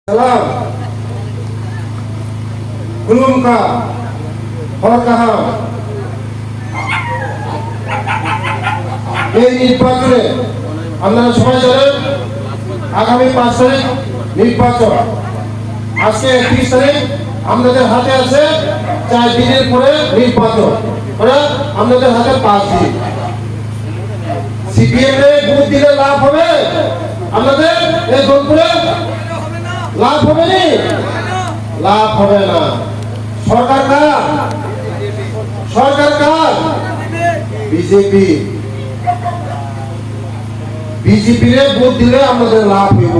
সালাম গুলুমকা হরকাহা এই নির্বাচনে আপনারা সবাই জানেন আগামী 5 তারিখ নির্বাচন। আজকে 30 তারিখ আমাদের হাতে আছে 4 দিনের পরে নির্বাচন, আমাদের হাতে 5 দিন। সিপিএম এ ভোট দিলে লাভ হবে আপনাদের এই দলপুরে? লাভ হবে না, লাভ হবে না। সরকার কার? সরকার কার? বিজেপি। বিজেপি রে ভোট দিলে আমাদের লাভ হইব,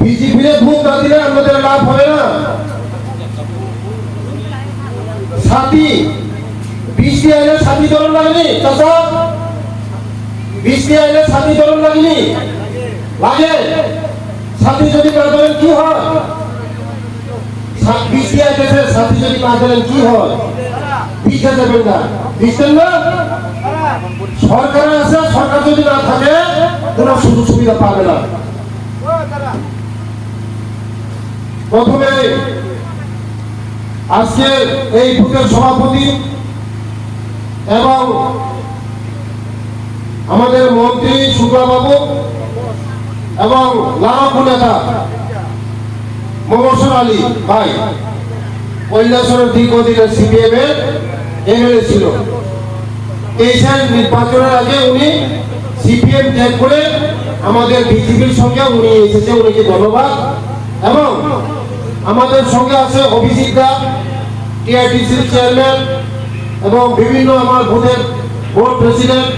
বিজেপি রে ভোট না দিলে আমাদের লাভ হবে না। সাথী বৃষ্টি আইলে সাথী দল লাগেনি চাষা? বৃষ্টি আইলে সাথী দল লাগেনি? লাগে। সাথী যদি না ধরেন কি হয়? বৃষ্টি আইতেছে, সাথী যদি না ধরেন কি হয়? ভিজে যাবেন না, বুঝছেন না? সরকার আছে, সরকার যদি না থাকে কোন সুযোগ সুবিধা পাবে না। প্রথমে আজকে এই বুথের সভাপতি এবং আমাদের মন্ত্রী শুক্লাবাবু এবং লাভু নেতা মোহাম্মদ আলী ভাই কৈলাসরের দীর্ঘদিনের সিপিএম এর এমএলএ ছিল। এই নির্বাচনের আগে উনি সিপিএম ত্যাগ করে আমাদের বিজেপির সঙ্গে উনি এসেছে, উনিকে ধন্যবাদ। এবং আমাদের সঙ্গে আছে অভিজিৎ দা, টিআরটিসির চেয়ারম্যান এবং বিভিন্ন আমার বুথের বোর্ড প্রেসিডেন্ট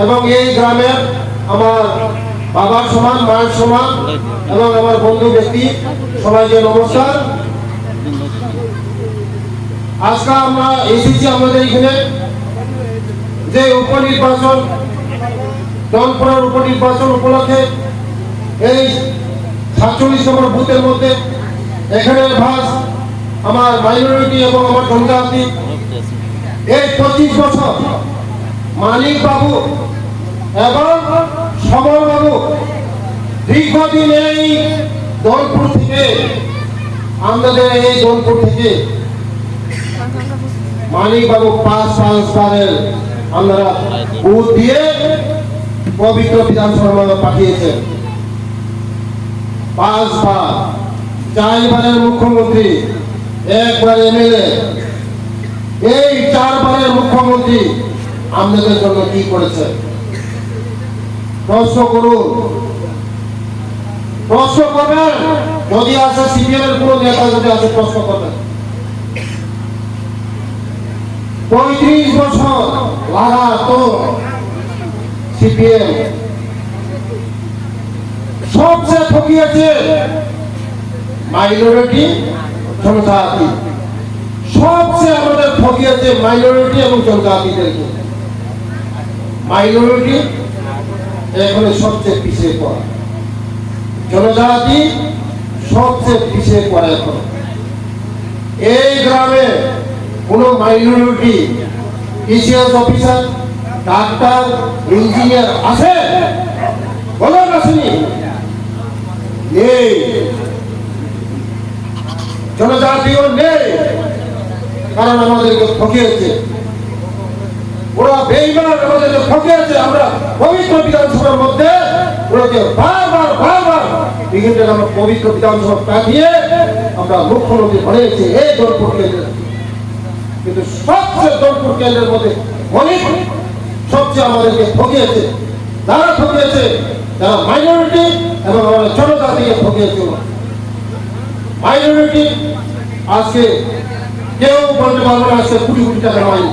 এবং এই গ্রামের আমার বাবার সমান মায়ের সমান এবং আমার বন্ধু ব্যক্তি সবাইকে নমস্কার। আজকে আমরা এসেছি আমাদের এখানে যে উপনির্বাচন, দলপুরের উপনির্বাচন উপলক্ষে এই 47 নম্বর বুথের মধ্যে এখানে ভাস আমার মাইনরিটি এবং আমার জনজাতি এই 25 বছর মানিক বাবু এবং সমর বাবু দীর্ঘদিন এই দলপুর থেকে আমাদের এই দলপুর থেকে মানিক বাবু 5 বারের আমরা ভোট দিয়ে পবিত্র বিধানসভা পাঠিয়েছেন। 5 বার, 4 বারের মুখ্যমন্ত্রী, 1 বার এমএলএ, এই 4 বারের মুখ্যমন্ত্রী আমাদের জন্য কি করেছে? প্রশ্ন করুন, প্রশ্ন করবেন। যদি আছে সিপিএম এর কোন নেতা যদি আছে প্রশ্ন করবেন। 35 বছর লাগাতার সিপিএম সবচেয়ে ঠকিয়েছে মাইনরিটি জনজাতি, সবচেয়ে আমাদের ঠকিয়েছে মাইনরিটি এবং জনজাতিদেরকে। মাইনরিটি এখন সবচেয়ে পিছিয়ে পড়া, জনজাতি সবচেয়ে পিছিয়ে পড়া। এখন এই গ্রামে কোন minority ECS officer, doctor, engineer আছে? বলেন আসেনি? নেই। জনজাতিও নেই, কারণ আমাদেরকে ঠকিয়েছে ওরা, বেঈমান আমাদেরকে ঠকিয়েছে। আমরা পবিত্র বিধানসভার মধ্যে ওরাকে বারবার বারবার বিভিন্ন আমরা পবিত্র বিধানসভা পাঠিয়ে আমরা মুখ্যমন্ত্রী বানিয়েছি এই দলপুর কেন্দ্রে। কিন্তু সবচেয়ে দলপুর কেন্দ্রের মধ্যে অনেক সবচেয়ে আমাদেরকে ঠকিয়েছে। যারা ঠকিয়েছে যারা মাইনরিটি এবং আমাদের জনজাতিকে ঠকিয়েছে। মাইনরিটি আজকে কেউ বলতে পারবে না আজকে কোটি কোটি টাকা নয়,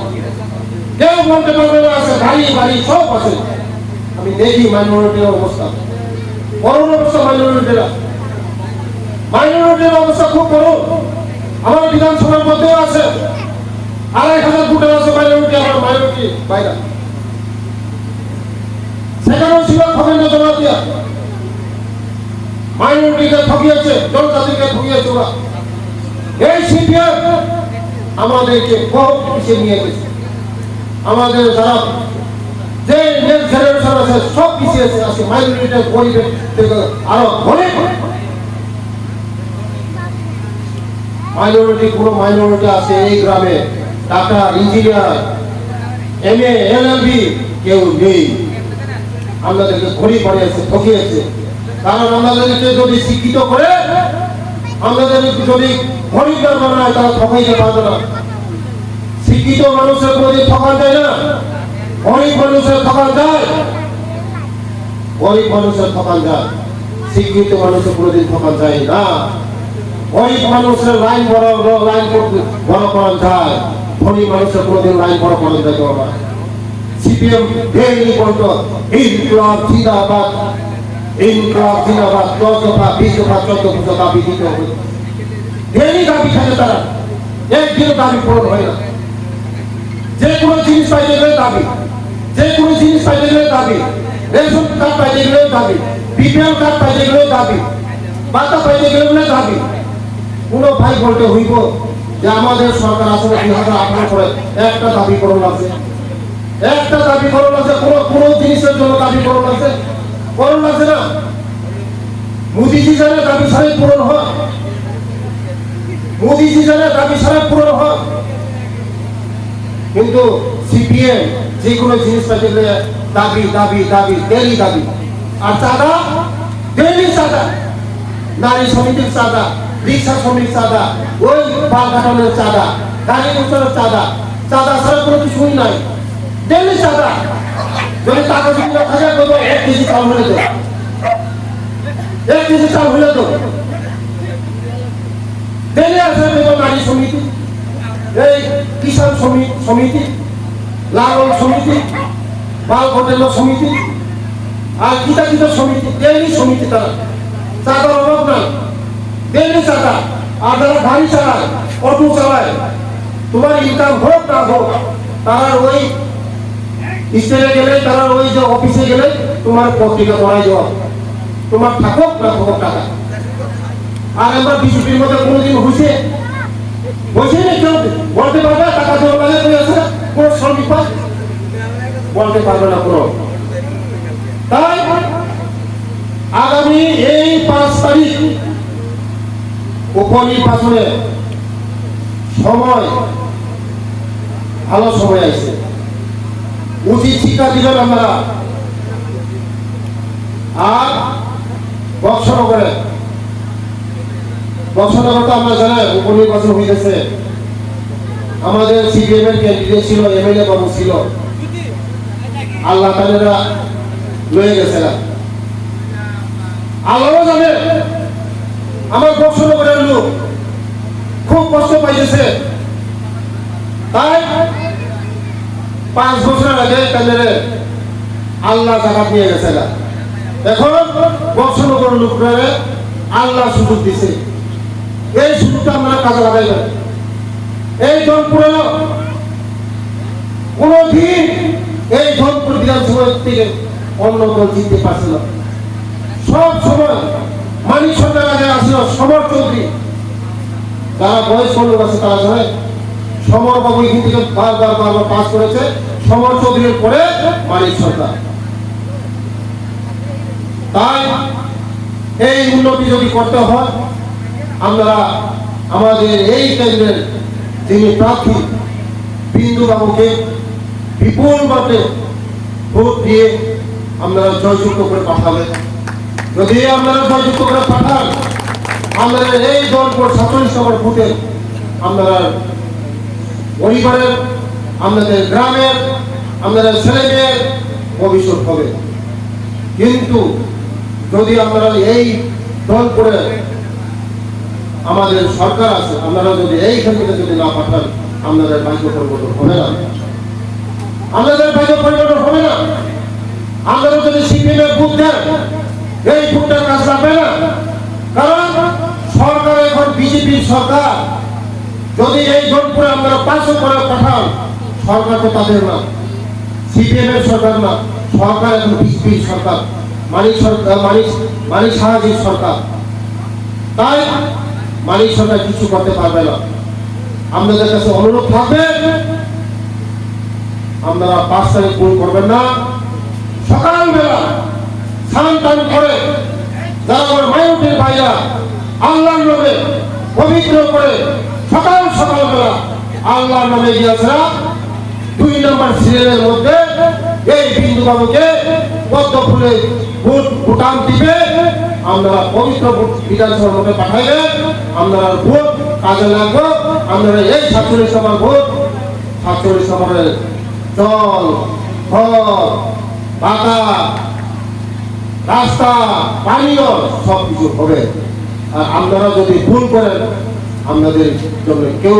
কেউ বলতে পারবে না আজকে গাড়ি বাড়ি সব আছে। আমি দেখি মাইনরিটির অবস্থা, করুণ অবস্থা। মাইনরিটির অবস্থা খুব করুণ। আমার বিধানসভার মধ্যেও আছে 2,500 ভোটার আছে মাইনরিটি, আমার মাইনরিটি বাইরা। সেখানেও ছিল খগেন্দ্র জমাতিয়া। মাইনরিটিকে ঠকিয়েছে, জনজাতিকে ঠকিয়েছে ওরা। এই সিপিএম আমাদেরকে বহু পিছিয়ে নিয়ে গেছে। আমাদের যারা যে নেক্সট জেনারেশন রেজার্ভেশন আছে, সব পিছিয়ে আছে, মাইনরিটি গরিব থেকে আরো অনেক মাইনরিটি, কোনো মাইনরিটি আছে এই গ্রামে, ডাক্তার, ইঞ্জিনিয়ার, MA, LLB কেউ নেই। আমাদেরকে ঘড়ি পড়িয়েছে, ঠকিয়েছে। কারণ আমাদেরকে যদি শিক্ষিত করে, আমাদেরকে যদি গরিবদার বানায়, তারা ঠকাইতে পারবে না। শিক্ষিত মানুষের কোনোদিন ঠকা যায় না, গরিব মানুষের ঠকা যায়, গরিব মানুষের ঠকা যায়, শিক্ষিত মানুষের কোনোদিন ঠকা যায় না। গরিব মানুষের লাইন বড় করা যায়, ধনী মানুষের কোনোদিন লাইন বড় করা যায় না। সিপিএম ডেইলি বলতো ইনকলাব জিন্দাবাদ, ইনকলাব জিন্দাবাদ, 10 দফা 20 দফা 14 দফা দাবি দিতে হবে। ডেইলি দাবি থাকে তারা, একদিনও দাবি পূরণ হয় না। যে কোনো জিনিস পাইতে গেলে দাবি, যে কোনো জিনিস পাইতে গেলে দাবি, রেশন কার্ড পাইতে গেলে দাবি, BPL কার্ড পাইতে গেলে দাবি, বাতা পাইতে গেলে দাবি। কোনো ভাই বলতে হইব যে আমাদের সরকার আসলে 2018 করে একটা দাবি করুন লাগছে, একটা দাবি করুন লাগছে, কোনো জিনিসের জন্য দাবি করুন লাগছে না। মোদিজি জানে দাবি ছাড়াই পূরণ হয়, মোদিজি জানে দাবি ছাড়াই পূরণ হয়। কিন্তু সিপিএম যে কোনো জিনিস পাইতে গেলে দাবি দাবি দাবি, ডেলি দাবি। আর চাঁদা, ডেলি চাঁদা, নারী সমিতির চাঁদা, রিক্সা শ্রমিক চাঁদা, ওই বাল কাটানোর চাঁদা, গাড়ি উচ্চারণের চাঁদা, চাঁদা ছাড়া কোনো কিছুই নাই, ডেলি চাঁদা। যদি টাকা যদি 1,000 দেবো, 1 কেজি চাল হলে তো, 1 কেজি চাল হলে তো ডেলি আসে দেবো। নারী সমিতি, এই কিষাণ সমিতি, লালন সমিতি, বাল কাটানোর সমিতি, আর কিতা সমিতি, ডেলি সমিতি। তারা চাঁদার অভাব নাই, ডেলি চাঁদা। আর যারা গাড়ি চালায়, অটো চালায়, তোমার ইনকাম হোক না হোক, তারা ওই স্টেশনে গেলে, তারা ওই যে অফিসে গেলে তোমার পত্রিকা পড়াই দেওয়া, তোমার থাকুক না থাকুক টাকা। আর আমরা বিজেপির মধ্যে কোনোদিন হয়েছে না, কেউ বলতে পারবে টাকা দেওয়া লাগে করে আছে কোন শ্রমিক পায়, বলতে পারবে না কোনো। তাই আগামী এই 5 তারিখ উপনির্বাচনে সময়, ভালো সময় আছে, উচিত শিক্ষা দিবেন আমরা। আর বক্সনগরে তো আমরা জানেন উপনির্বাচন হয়েছে, আমাদের সিপিএম এর ক্যান্ডিডেট ছিল, MLA বাবু ছিল, আল্লাহ তাআলা লয়ে গেছে না। আল্লাহও জানে আমার বক্সনগরের লোক খুব কষ্ট পাইতেছে। তাই 5 বছর আগে তাদের আল্লাহ জাকাত নিয়ে গেছে না। এখন বক্সনগর লোকরা আল্লাহ সুযোগ দিছে, এই সুযোগটা আমরা কাজে লাগাইবেন। এই জনপুরে কোনদিন এই জনপুর বিধানসভা থেকে অন্য দল জিততে পারছে না। সব সময় মানিক সরকার আগে আসছিল সমর চৌধুরী, যারা বয়স্ক লোক আছে তারা জানে, সমর বাবু এখান থেকে বারবার পাস করেছে, সমর চৌধুরীর পরে মানিক সরকার। তাই এই উন্নতি যদি করতে হয়, আমরা আমাদের এই কেন্দ্রের যিনি প্রার্থী বিন্দু বাবুকে বিপুল ভোটে ভোট দিয়ে আপনারা জয়যুক্ত করে পাঠাবেন। যদি আপনারা জয়যুক্ত করে পাঠান, আমাদের এই জনপুর 47 নম্বর বুথে আপনারা পরিবারের, আপনাদের গ্রামের, আপনাদের ছেলে মেয়ের ভবিষ্যৎ হবে। কিন্তু যদি আপনারা এই জনপুরে আমাদের সরকার আছে, আপনারা যদি এইখান থেকে যদি না পাঠান, আপনাদের ভাগ্য পরিবর্তন হবে না, আপনাদের ভাগ্য পরিবর্তন হবে না। আপনারা যদি সিপিএমের বুথ দেন, এই বুথটার কাজ লাগবে না। কারণ সরকার এখন বিজেপির সরকার। যদি এই জনপুরে আপনারা 500 করে পাঠান, সরকার তো তাদের না, সিপিএমের সরকার না, সরকার এখন বিজেপির সরকার, মানিক সাহাজির সরকার। তাই মানিক সরকার কিছু করতে পারবে না। আপনাদের কাছে অনুরোধ থাকবে, আপনারা 5 তারিখ ভুল করবেন না, সকালবেলা স্নান টান করে যারা আমার মাইনরিটির ভাইরা আল্লাহর নামে পবিত্র করে সকালবেলা আল্লাহর নামে গিয়েছিলা 2 নম্বর সিরিয়ালের মধ্যে এই বিন্দু বাবুকে পদ্ম ফুলে ভুটান দিবে আমরা পবিত্র বিধানসভার মধ্যে পাঠাইলে আমরা ভোট কাজে লাগবো। আমরা এই 47 সভার ভোট 47 সভার জল ঘর পাতা রাস্তা পানীয় সব কিছু হবে। আর আপনারা যদি ভুল করেন আপনাদের জন্য কেউ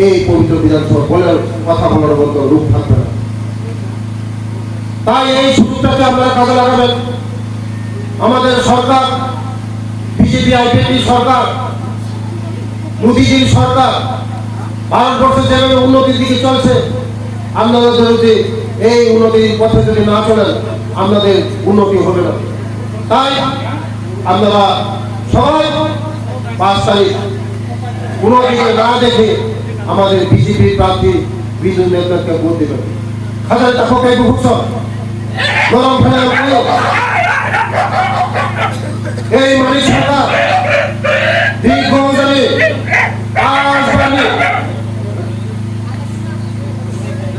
এই পবিত্র বিধানসভা বলার কথা বলার মতো রূপ থাকবে না। তাই এই সুযোগটাকে আপনারা কাজে লাগাবেন। আমাদের সরকার বিজেপি আইপিপি সরকার মোদীজির সরকার ভারতবর্ষের যেভাবে উন্নতির দিকে চলছে আপনাদের যদি এই উন্নতির পথে যদি না চলেন আপনাদের উন্নতি হবে না। তাই আপনারা সবাই 5 তারিখ কোনো দিকে না দেখে আমাদের বিজেপির প্রার্থী বিজু নেতাকে ভোট দেবেন। খাজার টাকাকে ভুগছ গরম ফেলে এই মানি সরকার দীর্ঘ জানি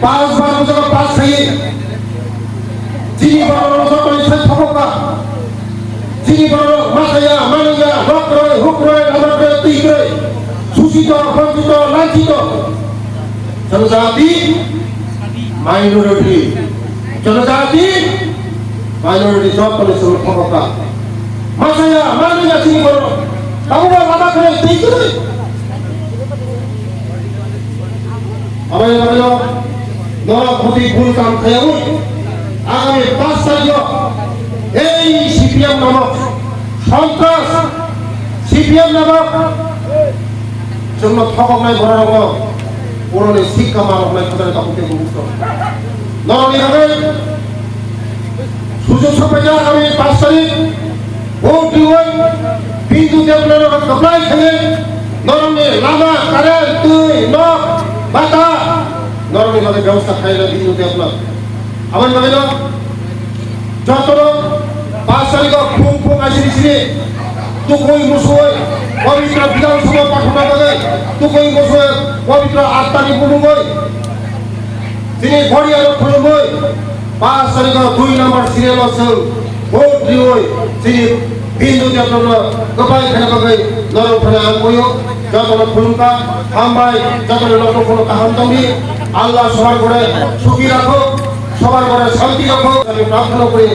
5 বার যখন পাস খাইয়ে চিনি বড় থাকা চিনি বড় মাথাইয়া মানিয়া রক রয়ে হুক রয়ে আমার রয়ে তুই রয়ে শোষিত বঞ্চিত লাঞ্ছিত জনজাতি মাইনরিটি জব করে থাকা মাথাইয়া মানিয়া চিনি বড় তাহলে মাথা করে তুই করে আমার ভালো নরক ক্ষতি ভুল কাম খাইয়া আগামী 5 তারিখ এই সিপিএম নামক সন্ত্রাস সিপিএম নামক জন্য ঠকক নাই ভরা রকম পুরনো শিক্ষা মানব নাই তাদের কাপড়কে মুক্ত নরমি হবে সুযোগ সবাই আগামী 5 তারিখ ভোট দিবেন বিন্দু দেবনার কপড়াই খেলে নরমে লামা কারেন্ট তুই নখ বাতা নরমে ভাবে ব্যবস্থা খাইলে বিন্দু দেবনার আমার ভাবে না যত 5 তারিখ ফুং আসিছিলে তুকই মুসুই পবিত্র বিধানসভা পাঠানো বলে তুকই মুসুই পবিত্র 8 তারিখ বুলুগই তিনি ঘড়িয়ার খুলবই 5 তারিখ 2 নম্বর সিরিয়াল আছে ভোট দিবই তিনি বিন্দু যতন গপাই খেলা গই নরম ফেলা আঙ্গইও যতন ফুলকা হামবাই যতন লোক কোনো কাহান্তমি আল্লাহ সবার করে সুখী রাখো সবার করে শান্তি রাখো আমি প্রার্থনা করি।